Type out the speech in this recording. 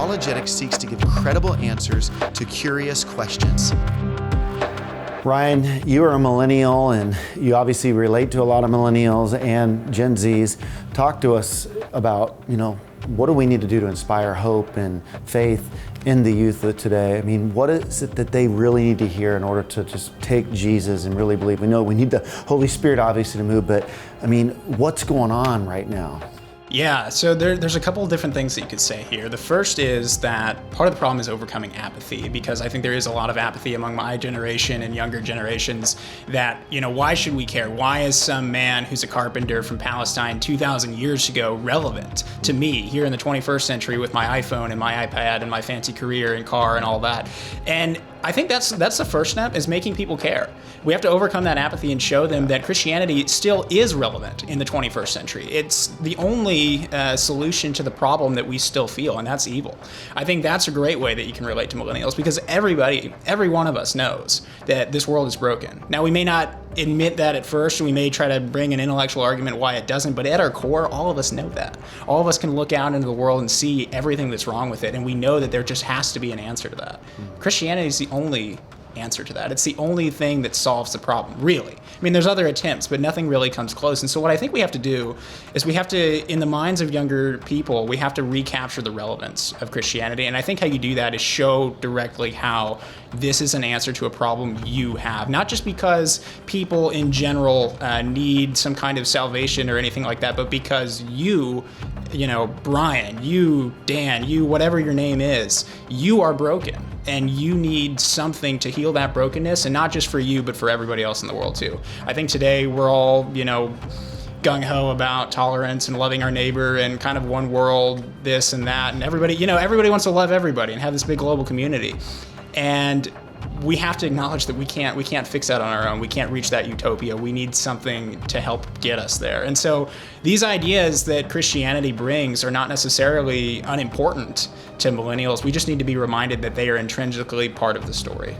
Apologetics seeks to give credible answers to curious questions. Ryan, you are a millennial and you obviously relate to a lot of millennials and Gen Zs. Talk to us about, what do we need to do to inspire hope and faith in the youth of today? I mean, what is it that they really need to hear in order to just take Jesus and really believe? We know we need the Holy Spirit obviously to move, but I mean, what's going on right now? Yeah, so there's a couple of different things that you could say here. The first is that part of the problem is overcoming apathy, because I think there is a lot of apathy among my generation and younger generations that, why should we care? Why is some man who's a carpenter from Palestine 2,000 years ago relevant to me here in the 21st century with my iPhone and my iPad and my fancy career and car and all that? And I think that's the first step, is making people care. We have to overcome that apathy and show them that Christianity still is relevant in the 21st century. It's the only solution to the problem that we still feel, and that's evil. I think that's a great way that you can relate to millennials, because every one of us knows that this world is broken. Now, we may not admit that at first, we may try to bring an intellectual argument why it doesn't, but at our core, all of us know that. All of us can look out into the world and see everything that's wrong with it, and we know that there just has to be an answer to that. Christianity is the only answer to that. It's the only thing that solves the problem, really. I mean, there's other attempts, but nothing really comes close. And so what I think we have to do is we have to, in the minds of younger people, we have to recapture the relevance of Christianity. And I think how you do that is show directly how this is an answer to a problem you have. Not just because people in general need some kind of salvation or anything like that, but because you, Brian, you, Dan, you, whatever your name is, you are broken. And you need something to heal that brokenness, and not just for you, but for everybody else in the world too. I think today we're all, gung-ho about tolerance and loving our neighbor and kind of one world, this and that, and everybody wants to love everybody and have this big global community. And we have to acknowledge that we can't fix that on our own. We can't reach that utopia. We need something to help get us there. And so these ideas that Christianity brings are not necessarily unimportant to millennials. We just need to be reminded that they are intrinsically part of the story.